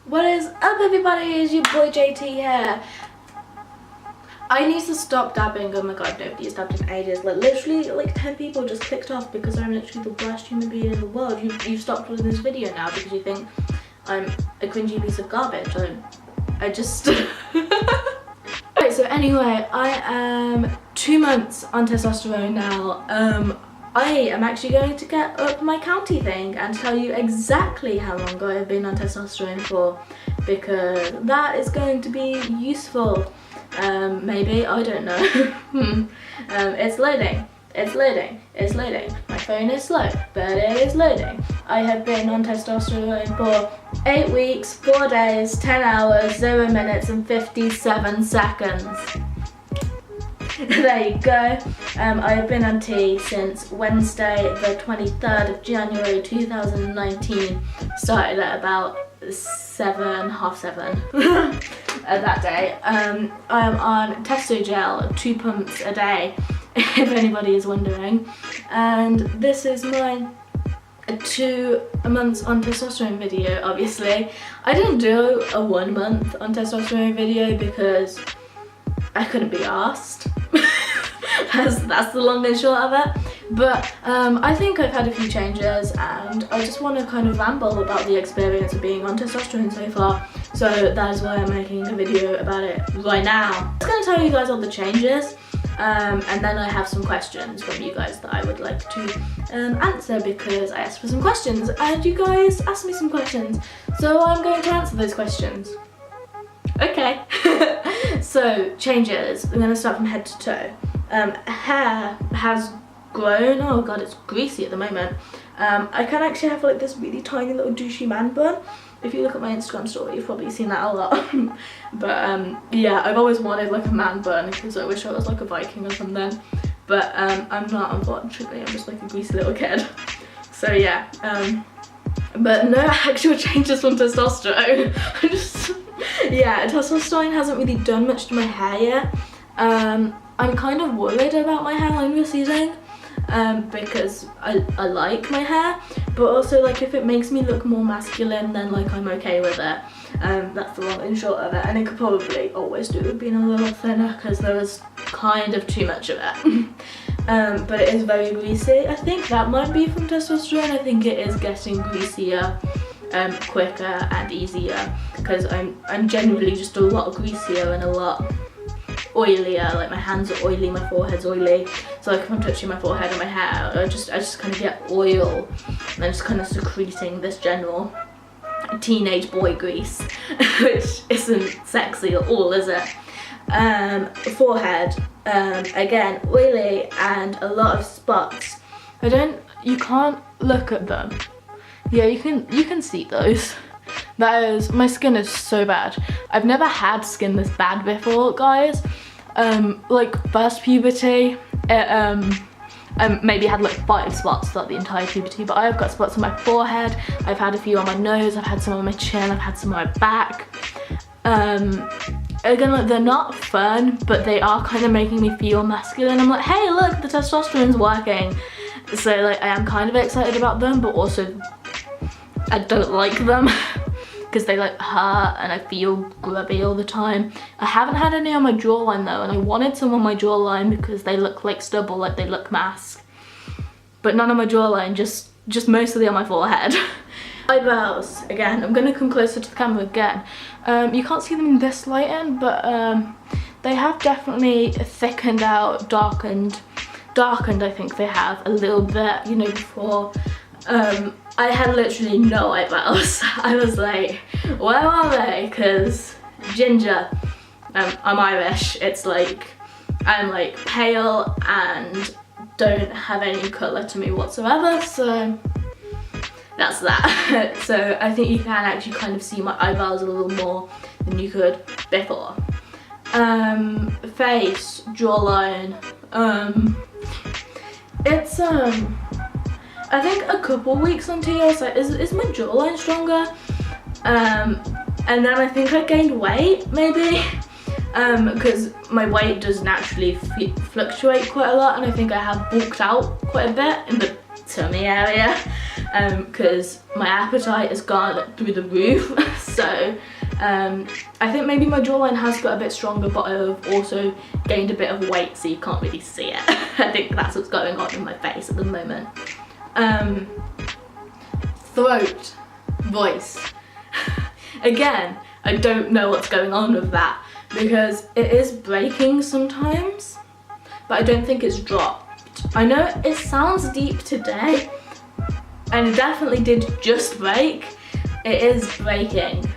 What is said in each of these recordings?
What is up, everybody? It's your boy JT here. I need to stop dabbing. Oh my god, nobody's dabbed in ages. Like literally like 10 people just clicked off because I'm literally the worst human being in the world. You've stopped watching this video now because you think I'm a cringy piece of garbage. I just Right, so anyway, I am 2 months on testosterone now. I am actually going to get up my county thing and tell you exactly how long I have been on testosterone for, because that is going to be useful. Maybe, I don't know. It's loading. It's loading. It's loading. My phone is slow, but it is loading. I have been on testosterone for 8 weeks, 4 days, 10 hours, 0 minutes and 57 seconds. There you go. I have been on T since Wednesday the 23rd of January 2019. Started at about 7, half 7 that day. I am on testo gel, 2 pumps a day, if anybody is wondering. And this is my 2 months on testosterone video, obviously. I didn't do a 1 month on testosterone video because I couldn't be asked. That's the long and short of it. But I think I've had a few changes and I just want to kind of ramble about the experience of being on testosterone so far. So that is why I'm making a video about it right now. I'm just going to tell you guys all the changes and then I have some questions from you guys that I would like to answer, because I asked for some questions and you guys asked me some questions. So I'm going to answer those questions. Okay. So changes, I'm going to start from head to toe. Hair has grown. Oh god, it's greasy at the moment. I can actually have like this really tiny little douchey man bun. If you look at my Instagram story, you've probably seen that a lot. But yeah, I've always wanted like a man bun because I wish I was like a Viking or something. But I'm not, unfortunately. I'm just like a greasy little kid. So yeah, but no actual changes from testosterone. Yeah, testosterone hasn't really done much to my hair yet. I'm kind of worried about my hairline receding because I like my hair, but also like if it makes me look more masculine, then like I'm okay with it. That's the long and short of it, and it could probably always do with being a little thinner because there was kind of too much of it. But it is very greasy. I think that might be from testosterone. I think it is getting greasier quicker and easier because I'm generally just a lot greasier and a lot oilier. Like my hands are oily, my forehead's oily, so like if I'm touching my forehead and my hair, I just kind of get oil and I'm just kind of secreting this general teenage boy grease, which isn't sexy at all, is it? Forehead, again oily and a lot of spots. You can't look at them. Yeah, you can see those. That is, my skin is so bad. I've never had skin this bad before, guys. Like first puberty, I maybe had like 5 spots throughout the entire puberty, but I've got spots on my forehead, I've had a few on my nose, I've had some on my chin, I've had some on my back. Again, like they're not fun, but they are kind of making me feel masculine. I'm like, hey look, the testosterone's working. So like I am kind of excited about them, but also I don't like them because they like hurt and I feel grubby all the time. I haven't had any on my jawline though, and I wanted some on my jawline because they look like stubble, like they look masked. But none on my jawline, just mostly on my forehead. Eyebrows, again, I'm gonna come closer to the camera again. You can't see them in this lighting, but they have definitely thickened out, darkened I think they have a little bit, you know, before. I had literally no eyebrows. I was like, where are they? Because ginger, I'm Irish. It's like, I'm like pale and don't have any colour to me whatsoever. So that's that. So I think you can actually kind of see my eyebrows a little more than you could before. Face, jawline, it's I think a couple weeks on T I was like, is my jawline stronger? And then I think I gained weight, maybe, because my weight does naturally fluctuate quite a lot, and I think I have bulked out quite a bit in the tummy area, because my appetite has gone through the roof. So I think maybe my jawline has got a bit stronger, but I've also gained a bit of weight, so you can't really see it. I think that's what's going on in my face at the moment. Throat, voice. Again, I don't know what's going on with that, because it is breaking sometimes, but I don't think it's dropped. I know it sounds deep today, and it definitely did just break. It is breaking,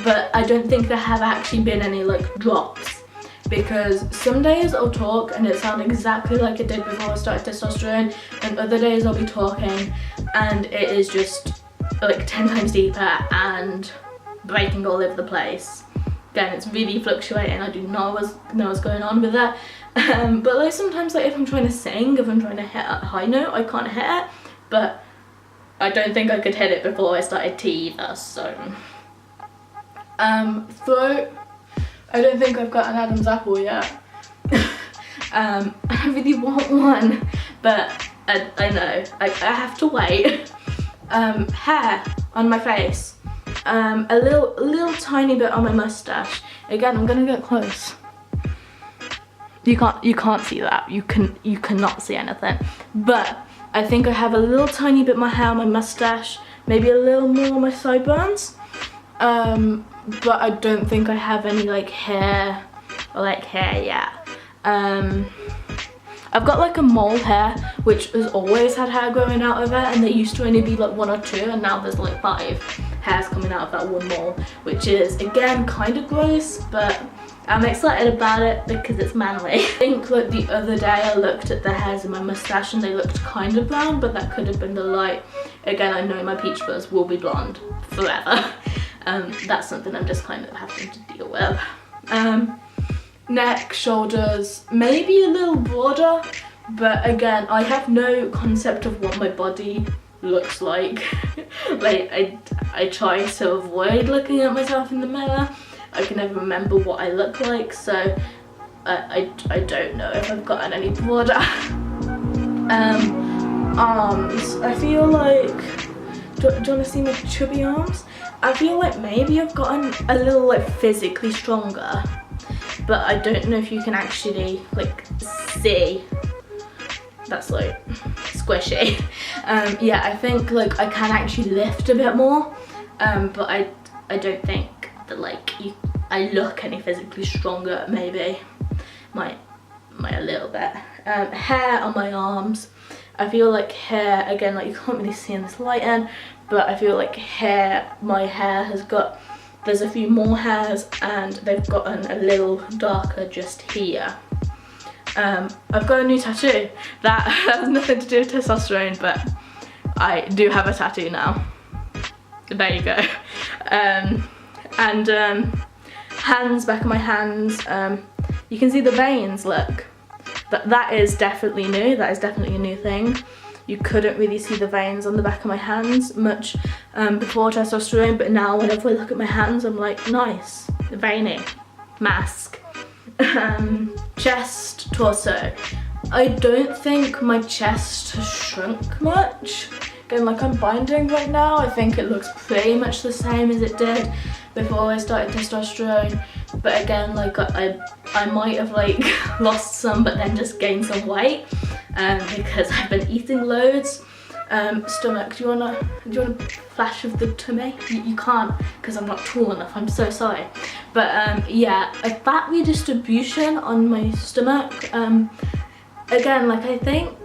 but I don't think there have actually been any like drops, because some days I'll talk and it sounds exactly like it did before I started testosterone, and other days I'll be talking and it is just like 10 times deeper and breaking all over the place. Again, it's really fluctuating. I do not know what's going on with that. But like sometimes, like if I'm trying to sing, if I'm trying to hit a high note, I can't hit it, but I don't think I could hit it before I started tea either, so. Throat, I don't think I've got an Adam's apple yet. I really want one, but I know, I have to wait. Hair on my face, a little tiny bit on my mustache. Again, I'm gonna get close. You can't see that. You cannot see anything. But I think I have a little tiny bit of my hair on my mustache, maybe a little more on my sideburns. But I don't think I have any like hair yet. I've got like a mole hair, which has always had hair growing out of it, and there used to only be like 1 or 2, and now there's like 5 hairs coming out of that one mole, which is again kind of gross, but I'm excited about it because it's manly. I think like the other day I looked at the hairs in my mustache and they looked kind of brown, but that could have been the light. Again, I know my peach fuzz will be blonde forever. That's something I'm just kind of having to deal with. Neck, shoulders, maybe a little broader, but again, I have no concept of what my body looks like. Like I try to avoid looking at myself in the mirror. I can never remember what I look like, so I don't know if I've gotten any broader. Arms, I feel like, do you want to see my chubby arms? I feel like maybe I've gotten a little like physically stronger, but I don't know if you can actually like see. That's like squishy. Yeah, I think like I can actually lift a bit more, but I don't think that like I look any physically stronger. Maybe might a little bit. Hair on my arms, I feel like hair, again, like you can't really see in this lighting, but I feel like my hair has got, there's a few more hairs and they've gotten a little darker just here. I've got a new tattoo that has nothing to do with testosterone, but I do have a tattoo now. There you go. Hands, back of my hands, you can see the veins, look. That is definitely new, that is definitely a new thing. You couldn't really see the veins on the back of my hands much before testosterone, but now whenever I look at my hands, I'm like, nice, veiny, mask. Chest, torso. I don't think my chest has shrunk much. Again, like I'm binding right now, I think it looks pretty much the same as it did before I started testosterone, but again, like I might have like lost some but then just gained some weight because I've been eating loads. Stomach, do you wanna flash of the tummy? You can't because I'm not tall enough, I'm so sorry. But yeah, a fat redistribution on my stomach. Again, like I think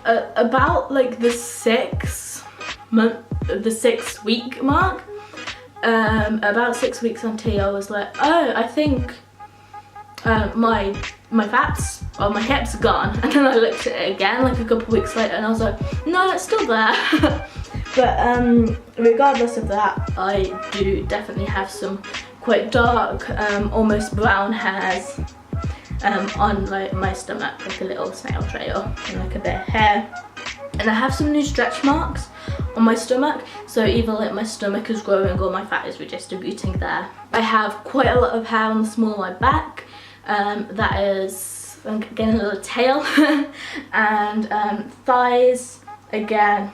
about like the 6 week mark, about 6 weeks on T, I was like, oh, I think my fats on my hips are gone, and then I looked at it again like a couple weeks later and I was like, no, it's still there. But regardless of that, I do definitely have some quite dark, almost brown hairs on like my stomach, like a little snail trail and like a bit of hair. And I have some new stretch marks on my stomach, so either like my stomach is growing or my fat is redistributing there. I have quite a lot of hair on the small of my back. That is, I'm getting a little tail. And thighs, again,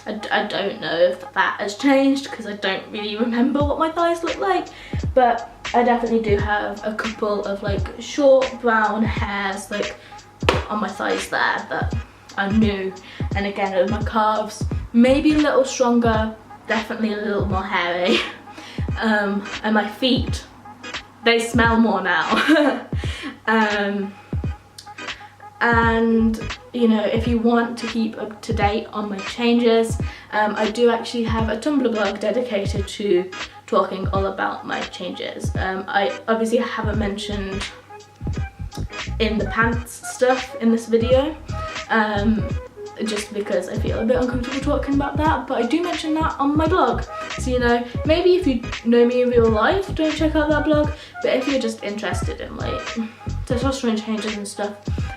I don't know if that has changed because I don't really remember what my thighs look like, but I definitely do have a couple of like short brown hairs like on my thighs there that are new, and again with my calves maybe a little stronger, definitely a little more hairy. And my feet, they smell more now. And you know, if you want to keep up to date on my changes, I do actually have a Tumblr blog dedicated to talking all about my changes. I obviously haven't mentioned in the pants stuff in this video, just because I feel a bit uncomfortable talking about that, but I do mention that on my blog. So you know, maybe if you know me in real life, don't check out that blog, but if you're just interested in like testosterone changes and stuff,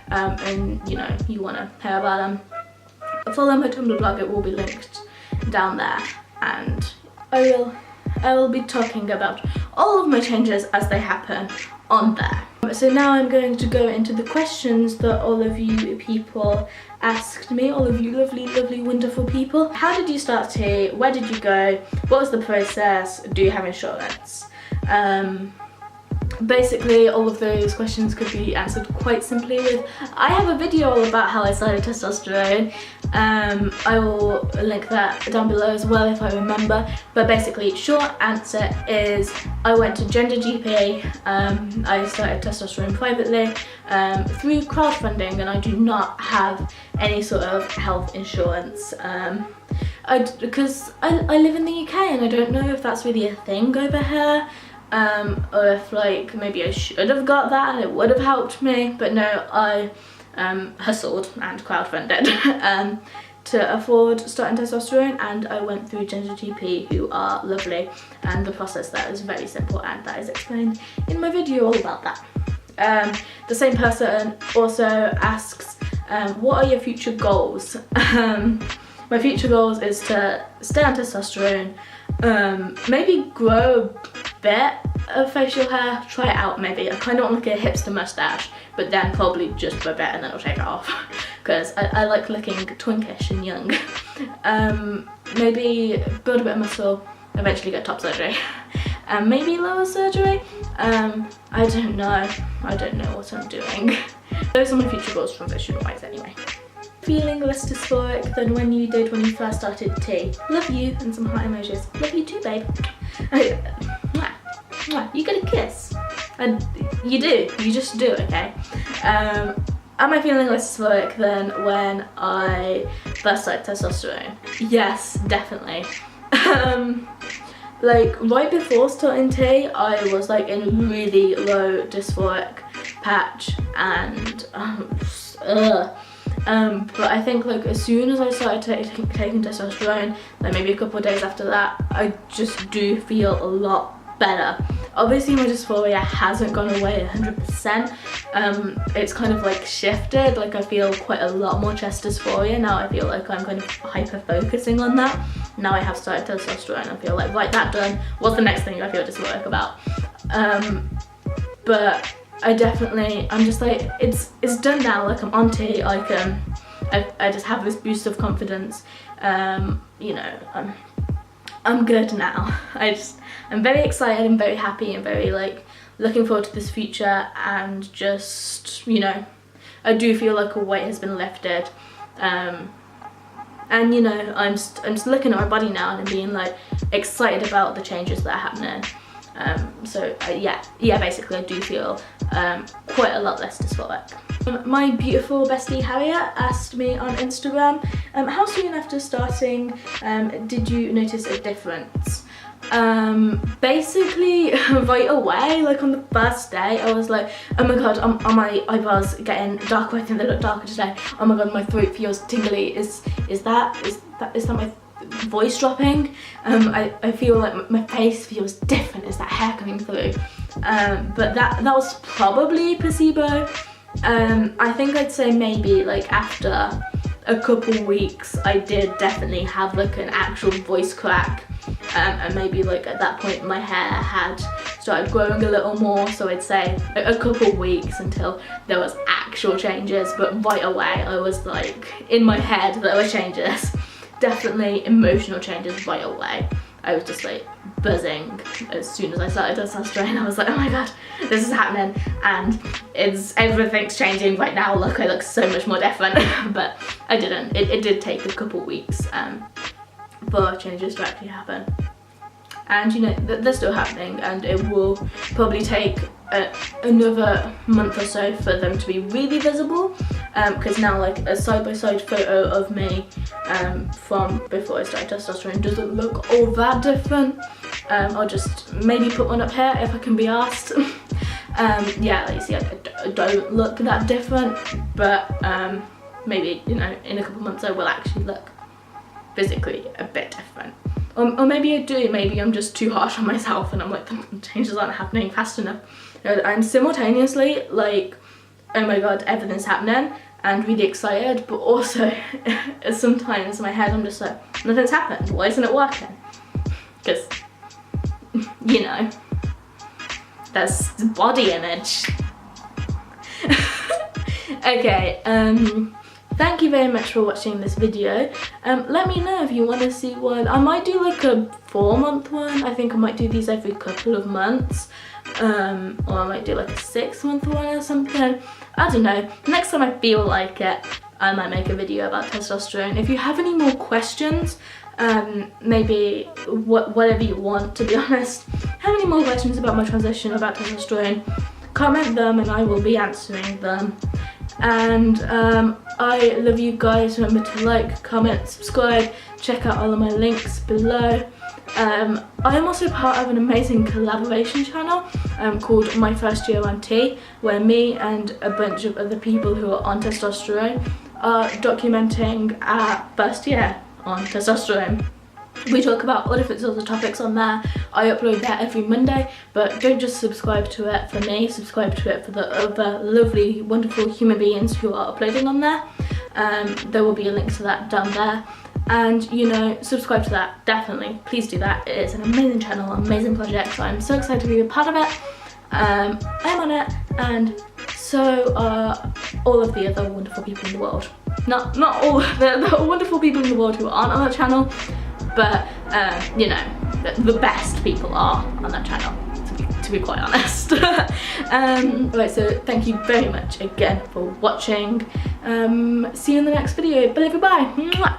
and you know, you want to hear about them, follow my Tumblr blog, it will be linked down there, and I will be talking about all of my changes as they happen on there. So now I'm going to go into the questions that all of you people asked me, all of you lovely wonderful people. How did you start tea? Where did you go? What was the process? Do you have insurance? Basically all of those questions could be answered quite simply with, I have a video all about how I started testosterone. I will link that down below as well if I remember, but basically short answer is I went to Gender GP. I started testosterone privately through crowdfunding, and I do not have any sort of health insurance because I live in the UK and I don't know if that's really a thing over here. Or if like maybe I should have got that and it would have helped me, but no, I hustled and crowdfunded to afford starting testosterone, and I went through Gender GP, who are lovely, and the process there is very simple, and that is explained in my video all about that. The same person also asks, what are your future goals? My future goals is to stay on testosterone, maybe grow a bit of facial hair, try it out maybe. I kind of want like a hipster mustache, but then probably just for a bit and then I'll take it off because I like looking twinkish and young. Maybe build a bit of muscle, eventually get top surgery, and maybe lower surgery. I don't know what I'm doing. Those are my future goals profession wise anyway. Feeling less dysphoric than when you did when you first started tea. Love you, and some heart emojis. Love you too, babe. You get a kiss. And you do, you just do, okay? Am I feeling less dysphoric than when I first started testosterone? Yes, definitely. Like right before starting tea, I was like in a really low dysphoric patch, and but I think like as soon as I started taking testosterone, like maybe a couple of days after that, I just do feel a lot better. Obviously my dysphoria hasn't gone away 100%. It's kind of like shifted, like I feel quite a lot more chest dysphoria now. I feel like I'm kind of hyper focusing on that. Now I have started testosterone, I feel like, right, that done, what's the next thing I feel dysphoric about? But I definitely, I'm just like, it's done now, like I'm on tea, like I just have this boost of confidence. You know, I'm good now. I'm very excited and very happy and very like looking forward to this future, and just, you know, I do feel like a weight has been lifted. And you know, I'm just looking at my body now and I'm being like excited about the changes that are happening. Yeah, basically I do feel quite a lot less dysphoric. My beautiful bestie Harriet asked me on Instagram, how soon after starting did you notice a difference? Basically right away, like on the first day, I was like, oh my god, are my eyebrows getting darker? I think they look darker today. Oh my god, my throat feels tingly. Is that my voice dropping? I feel like my face feels different. Is that hair coming through? But that was probably placebo. I think I'd say maybe like after a couple weeks I did definitely have like an actual voice crack, and maybe like at that point my hair had started growing a little more, so I'd say a couple weeks until there was actual changes. But right away I was like, in my head there were changes. definitely emotional changes right away. I was just like buzzing as soon as I started testosterone. I was like, oh my god, this is happening, and everything's changing right now. Look, I look so much more different. But I didn't. It did take a couple weeks for changes to actually happen. And you know, they're still happening, and it will probably take another month or so for them to be really visible, because now like a side-by-side photo of me from before I started testosterone doesn't look all that different. I'll just maybe put one up here if I can be asked. Yeah, like you see, I don't look that different, but maybe, you know, in a couple months I will actually look physically a bit different. Or maybe I do, maybe I'm just too harsh on myself and I'm like, the changes aren't happening fast enough. You know, I'm simultaneously like, oh my god, everything's happening, and really excited, but also sometimes in my head I'm just like, nothing's happened, why isn't it working? Because, you know, that's body image. Okay, thank you very much for watching this video. Let me know if you want to see one. I might do like a 4-month one. I think I might do these every couple of months. Or I might do like a 6-month one or something. I don't know. Next time I feel like it, I might make a video about testosterone. If you have any more questions, maybe whatever you want, to be honest. Have any more questions about my transition, about testosterone, comment them and I will be answering them. And I love you guys. Remember to like, comment, subscribe, check out all of my links below. I am also part of an amazing collaboration channel called My First Year on T, where me and a bunch of other people who are on testosterone are documenting our first year on testosterone. We talk about all different sorts of topics on there. I upload that every Monday, but don't just subscribe to it for me, subscribe to it for the other lovely, wonderful human beings who are uploading on there. There will be a link to that down there. And, you know, subscribe to that, definitely. Please do that. It is an amazing channel, amazing project, so I'm so excited to be a part of it. I'm on it, and so are all of the other wonderful people in the world. Not all the wonderful people in the world who aren't on that channel, but you know, the best people are on that channel, to be quite honest. Right, so thank you very much again for watching. See you in the next video. Bye, bye.